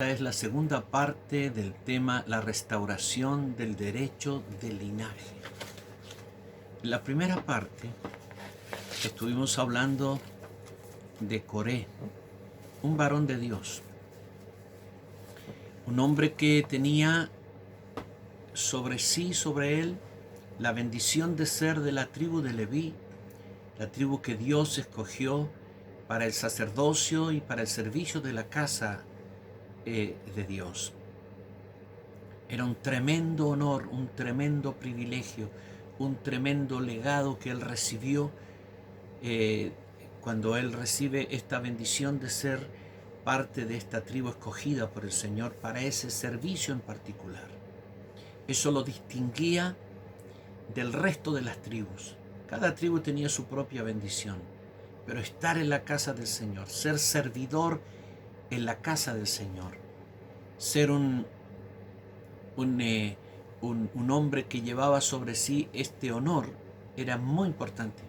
Esta es la segunda parte del tema la restauración del derecho de linaje. En la primera parte estuvimos hablando de Coré, un varón de Dios, un hombre que tenía sobre él, la bendición de ser de la tribu de Leví, la tribu que Dios escogió para el sacerdocio y para el servicio de la casa de Dios. Era un tremendo honor, un tremendo privilegio, un tremendo legado que él recibió cuando él recibe esta bendición de ser parte de esta tribu escogida por el Señor para ese servicio en particular. Eso lo distinguía del resto de las tribus. Cada tribu tenía su propia bendición, pero estar en la casa del Señor, ser servidor en la casa del Señor, ser un hombre que llevaba sobre sí este honor era muy importante.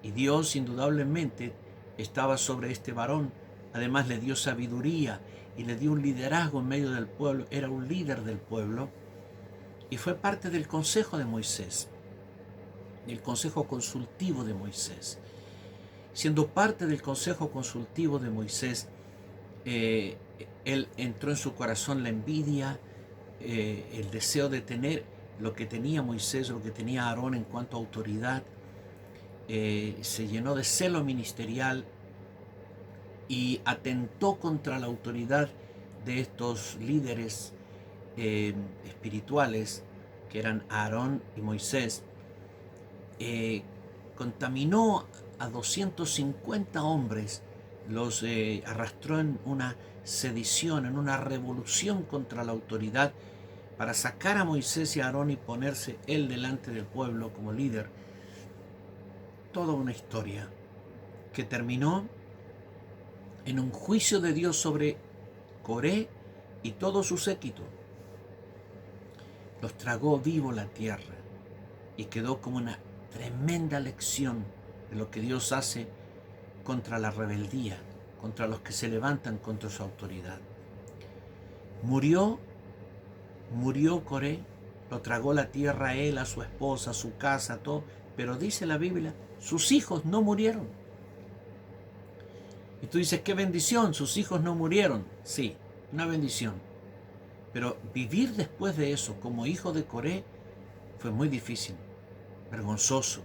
Y Dios indudablemente estaba sobre este varón. Además le dio sabiduría y le dio un liderazgo en medio del pueblo. Era un líder del pueblo y fue parte del consejo de Moisés, del consejo consultivo de Moisés. Siendo parte del consejo consultivo de Moisés, él entró en su corazón la envidia, el deseo de tener lo que tenía Moisés, lo que tenía Aarón en cuanto a autoridad. Se llenó de celo ministerial y atentó contra la autoridad de estos líderes espirituales que eran Aarón y Moisés. Contaminó a 250 hombres, los arrastró en una sedición, en una revolución contra la autoridad para sacar a Moisés y a Aarón y ponerse él delante del pueblo como líder. Toda una historia que terminó en un juicio de Dios sobre Coré y todo su séquito. Los tragó vivo la tierra y quedó como una tremenda lección de lo que Dios hace contra la rebeldía, contra los que se levantan contra su autoridad. Murió Coré, lo tragó la tierra a él, a su esposa, a su casa, todo, pero dice la Biblia, sus hijos no murieron. Y tú dices, qué bendición, sus hijos no murieron. Sí, una bendición. Pero vivir después de eso como hijo de Coré fue muy difícil, vergonzoso,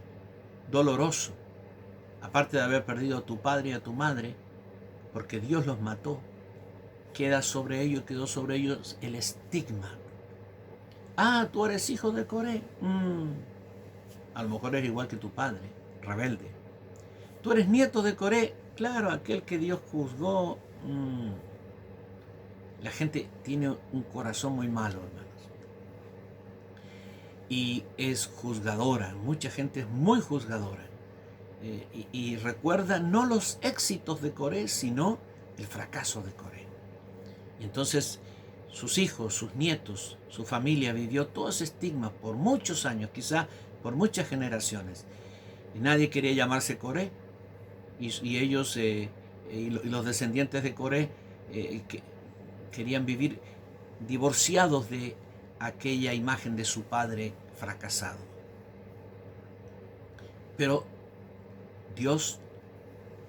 doloroso. Aparte de haber perdido a tu padre y a tu madre, porque Dios los mató, quedó sobre ellos el estigma. Ah, tú eres hijo de Coré. A lo mejor eres igual que tu padre, rebelde. Tú eres nieto de Coré. Claro, aquel que Dios juzgó. La gente tiene un corazón muy malo, hermanos. Y es juzgadora. Mucha gente es muy juzgadora. Y recuerda no los éxitos de Coré, sino el fracaso de Coré. Y entonces sus hijos, sus nietos, su familia vivió todo ese estigma por muchos años, quizá por muchas generaciones. Y nadie quería llamarse Coré. Y ellos y los descendientes de Coré querían vivir divorciados de aquella imagen de su padre fracasado. Pero Dios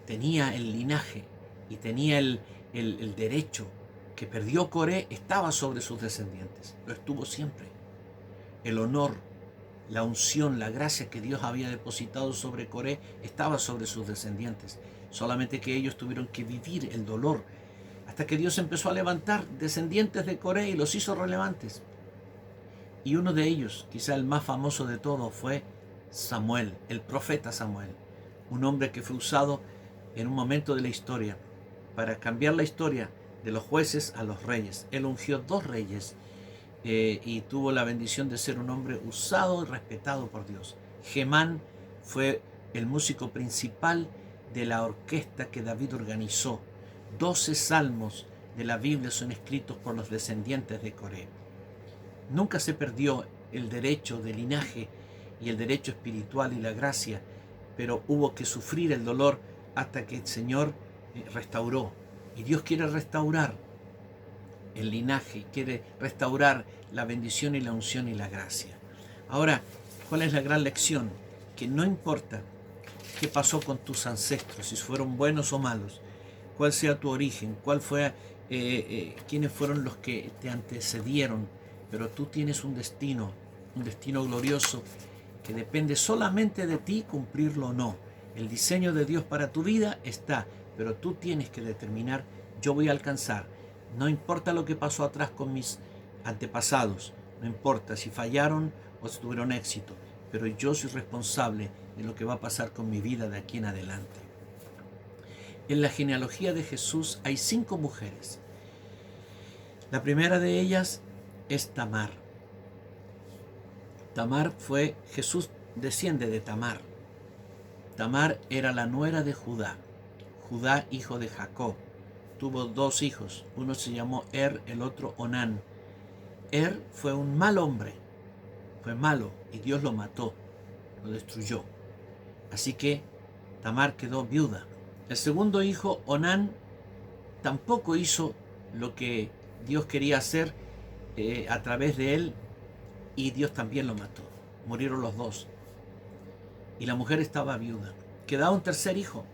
tenía el linaje y tenía el derecho que perdió Coré, estaba sobre sus descendientes, lo estuvo siempre. El honor, la unción, la gracia que Dios había depositado sobre Coré estaba sobre sus descendientes, solamente que ellos tuvieron que vivir el dolor hasta que Dios empezó a levantar descendientes de Coré y los hizo relevantes. Y uno de ellos, quizá el más famoso de todos, fue Samuel, el profeta Samuel, un hombre que fue usado en un momento de la historia para cambiar la historia de los jueces a los reyes. Él ungió 2 reyes y tuvo la bendición de ser un hombre usado y respetado por Dios. Gemán fue el músico principal de la orquesta que David organizó. 12 salmos de la Biblia son escritos por los descendientes de Coré. Nunca se perdió el derecho de linaje y el derecho espiritual y la gracia, pero hubo que sufrir el dolor hasta que el Señor restauró. Y Dios quiere restaurar el linaje, quiere restaurar la bendición y la unción y la gracia. Ahora, ¿cuál es la gran lección? Que no importa qué pasó con tus ancestros, si fueron buenos o malos, cuál sea tu origen, quiénes fueron los que te antecedieron, pero tú tienes un destino glorioso que depende solamente de ti cumplirlo o no. El diseño de Dios para tu vida está, pero tú tienes que determinar, yo voy a alcanzar. No importa lo que pasó atrás con mis antepasados, no importa si fallaron o si tuvieron éxito, pero yo soy responsable de lo que va a pasar con mi vida de aquí en adelante. En la genealogía de Jesús hay 5 mujeres. La primera de ellas es Tamar. Jesús desciende de Tamar. Tamar era la nuera de Judá. Judá, hijo de Jacob. Tuvo 2 hijos. Uno se llamó el otro Onán. Fue un mal hombre. Fue malo y Dios lo mató, lo destruyó. Así que Tamar quedó viuda. El segundo hijo, Onán, tampoco hizo lo que Dios quería hacer a través de él, y Dios también lo mató. Murieron los 2. Y la mujer estaba viuda. Quedaba un tercer hijo,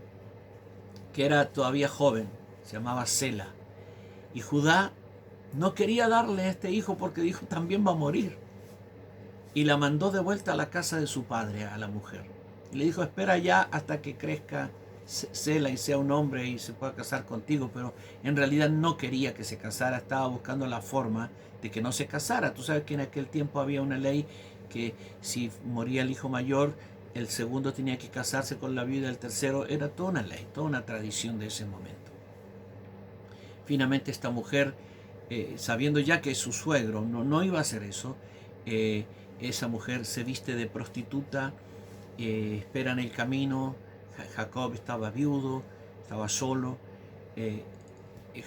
que era todavía joven, se llamaba Sela. Y Judá no quería darle a este hijo porque dijo, también va a morir. Y la mandó de vuelta a la casa de su padre, a la mujer. Y le dijo, espera ya hasta que crezca Sela y sea un hombre y se pueda casar contigo. Pero en realidad no quería que se casara, estaba buscando la forma de que no se casara. Tú sabes que en aquel tiempo había una ley que si moría el hijo mayor, el segundo tenía que casarse con la viuda del tercero. Era toda una ley, toda una tradición de ese momento. Finalmente esta mujer, sabiendo ya que su suegro no iba a hacer eso, esa mujer se viste de prostituta, espera en el camino. Jacob estaba viudo, estaba solo.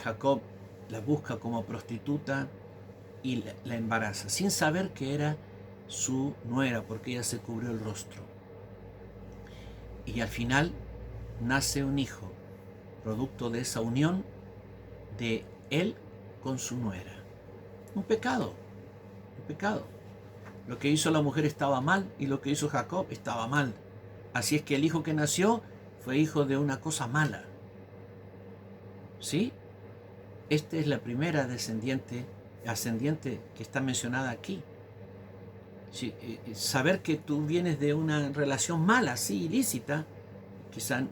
Jacob la busca como prostituta y la embaraza, sin saber que era su nuera, porque ella se cubrió el rostro. Y al final nace un hijo, producto de esa unión de él con su nuera. Un pecado. Lo que hizo la mujer estaba mal y lo que hizo Jacob estaba mal. Así es que el hijo que nació fue hijo de una cosa mala. ¿Sí? Esta es la primera ascendiente que está mencionada aquí. Sí, saber que tú vienes de una relación mala, sí, ilícita, quizá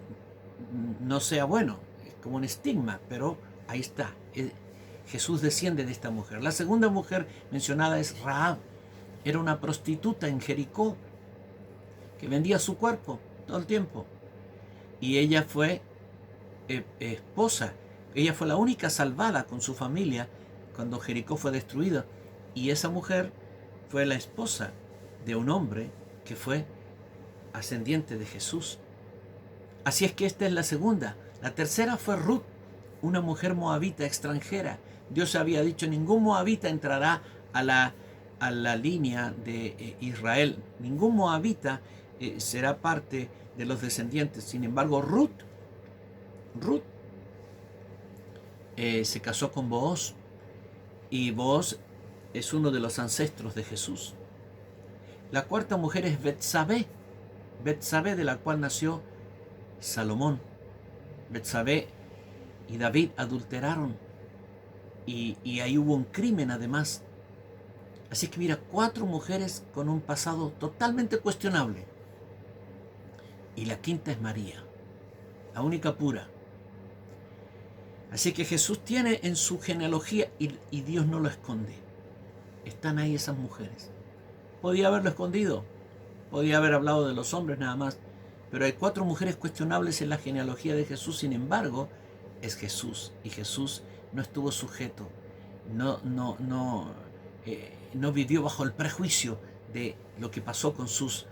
no sea bueno, es como un estigma, pero ahí está. Jesús desciende de esta mujer. La segunda mujer mencionada es Rahab. Era una prostituta en Jericó que vendía su cuerpo todo el tiempo. Y ella fue esposa. Ella fue la única salvada con su familia cuando Jericó fue destruida. Y esa mujer fue la esposa de un hombre que fue ascendiente de Jesús. Así es que esta es la segunda. La tercera fue Ruth, una mujer moabita extranjera. Dios había dicho, ningún moabita entrará a la línea de Israel. Ningún moabita será parte de los descendientes. Sin embargo, Ruth se casó con Booz, y Booz es uno de los ancestros de Jesús. La cuarta mujer es Betsabé, de la cual nació Salomón. Betsabé y David adulteraron, y ahí hubo un crimen además. Así que mira, 4 mujeres con un pasado totalmente cuestionable. Y la quinta es María, la única pura. Así que Jesús tiene en su genealogía, y Dios no lo esconde. Están ahí esas mujeres. Podía haberlo escondido, podía haber hablado de los hombres nada más, pero hay 4 mujeres cuestionables en la genealogía de Jesús. Sin embargo, es Jesús, y Jesús no estuvo sujeto, no vivió bajo el prejuicio de lo que pasó con sus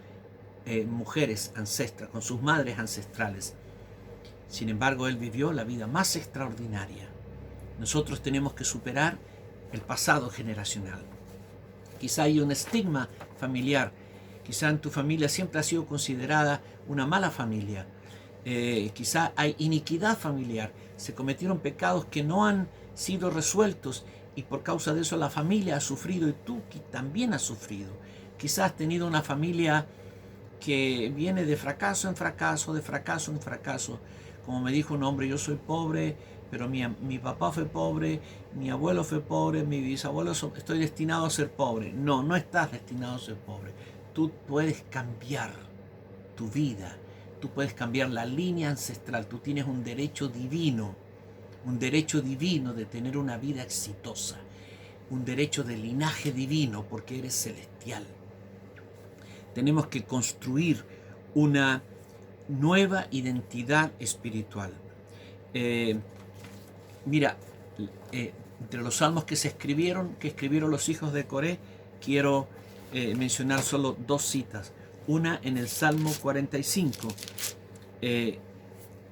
mujeres ancestras, con sus madres ancestrales. Sin embargo, él vivió la vida más extraordinaria. Nosotros tenemos que superar el pasado generacional. Quizá hay un estigma familiar. Quizá en tu familia siempre ha sido considerada una mala familia. Quizá hay iniquidad familiar. Se cometieron pecados que no han sido resueltos, y por causa de eso la familia ha sufrido y tú también has sufrido. Quizás has tenido una familia que viene de fracaso en fracaso, de fracaso en fracaso. Como me dijo un hombre, yo soy pobre, pero mi papá fue pobre, mi abuelo fue pobre, mi bisabuelo, estoy destinado a ser pobre. No, no estás destinado a ser pobre. Tú puedes cambiar tu vida, tú puedes cambiar la línea ancestral, tú tienes un derecho divino de tener una vida exitosa, un derecho de linaje divino porque eres celestial. Tenemos que construir una nueva identidad espiritual. Mira, entre los salmos que escribieron los hijos de Coré, quiero mencionar solo dos citas. Una en el Salmo 45,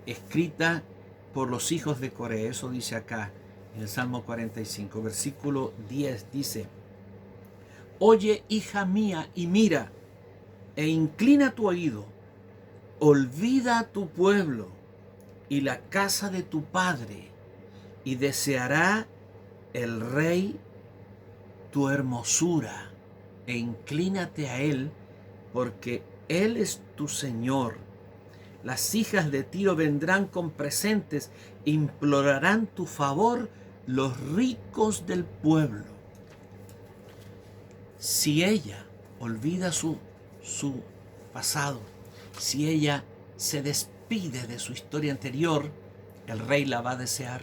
escrita por los hijos de Coré, eso dice acá, en el Salmo 45, versículo 10, dice: Oye, hija mía, y mira, e inclina tu oído, olvida a tu pueblo y la casa de tu padre, y deseará el rey tu hermosura, e inclínate a él, porque él es tu Señor. Las hijas de Tiro vendrán con presentes, implorarán tu favor los ricos del pueblo. Si ella olvida su pasado, si ella se despide de su historia anterior, el rey la va a desear,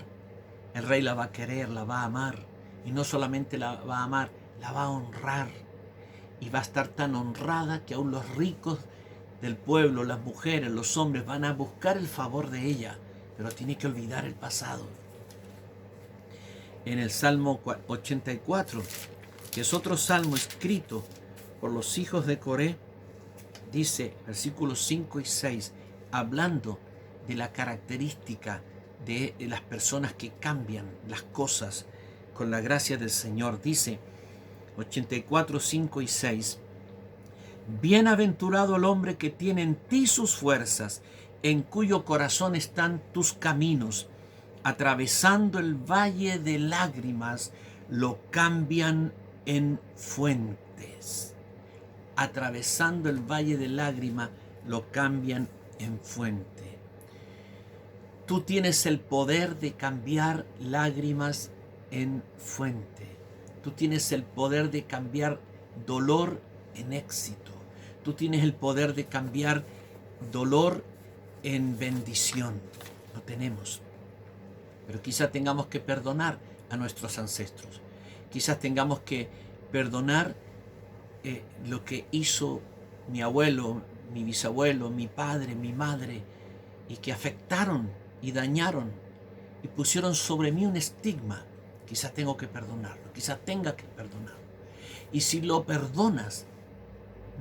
el rey la va a querer, la va a amar, y no solamente la va a amar, la va a honrar, y va a estar tan honrada que aún los ricos del pueblo, las mujeres, los hombres van a buscar el favor de ella, pero tiene que olvidar el pasado. En el Salmo 84, que es otro salmo escrito por los hijos de Coré, dice, versículos 5 y 6, hablando de la característica de las personas que cambian las cosas con la gracia del Señor, dice 84, 5 y 6, bienaventurado el hombre que tiene en ti sus fuerzas, en cuyo corazón están tus caminos, atravesando el valle de lágrimas, lo cambian en fuentes. Atravesando el valle de lágrimas, lo cambian en fuente. Tú tienes el poder de cambiar lágrimas en fuente. Tú tienes el poder de cambiar dolor en éxito. Tú tienes el poder de cambiar dolor en bendición. Lo tenemos. Pero quizás tengamos que perdonar a nuestros ancestros. Quizás tengamos que perdonar lo que hizo mi abuelo, mi bisabuelo, mi padre, mi madre, y que afectaron y dañaron y pusieron sobre mí un estigma. Quizás tengo que perdonarlo, quizás tenga que perdonarlo. Y si lo perdonas,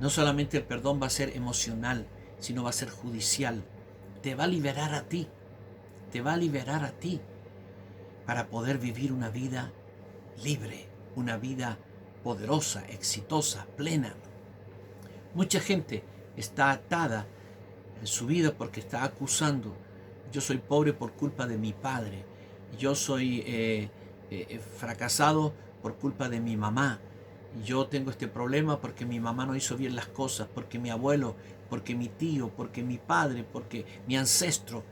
no solamente el perdón va a ser emocional, sino va a ser judicial. Te va a liberar a ti, te va a liberar a ti para poder vivir una vida libre, una vida poderosa, exitosa, plena. Mucha gente está atada en su vida porque está acusando: yo soy pobre por culpa de mi padre, yo soy fracasado por culpa de mi mamá, yo tengo este problema porque mi mamá no hizo bien las cosas, porque mi abuelo, porque mi tío, porque mi padre, porque mi ancestro.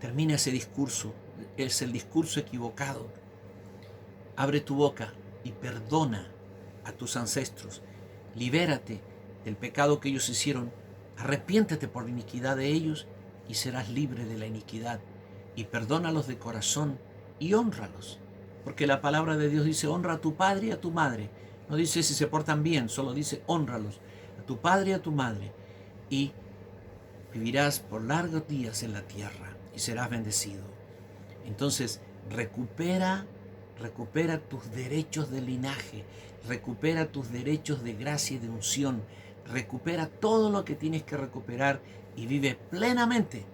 Termina ese discurso, es el discurso equivocado. Abre tu boca y perdona a tus ancestros. Libérate del pecado que ellos hicieron. Arrepiéntete por la iniquidad de ellos y serás libre de la iniquidad. Y perdónalos de corazón y hónralos. Porque la palabra de Dios dice: honra a tu padre y a tu madre. No dice si se portan bien, solo dice honralos. A tu padre y a tu madre. Y vivirás por largos días en la tierra y serás bendecido. Entonces, recupera tus derechos de linaje, recupera tus derechos de gracia y de unción, recupera todo lo que tienes que recuperar y vive plenamente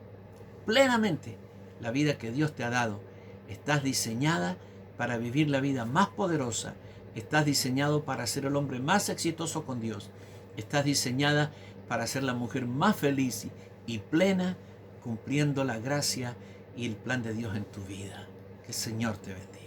la vida que Dios te ha dado. Estás diseñada para vivir la vida más poderosa, estás diseñado para ser el hombre más exitoso con Dios, estás diseñada para ser la mujer más feliz y plena, cumpliendo la gracia y el plan de Dios en tu vida. Que el Señor te bendiga.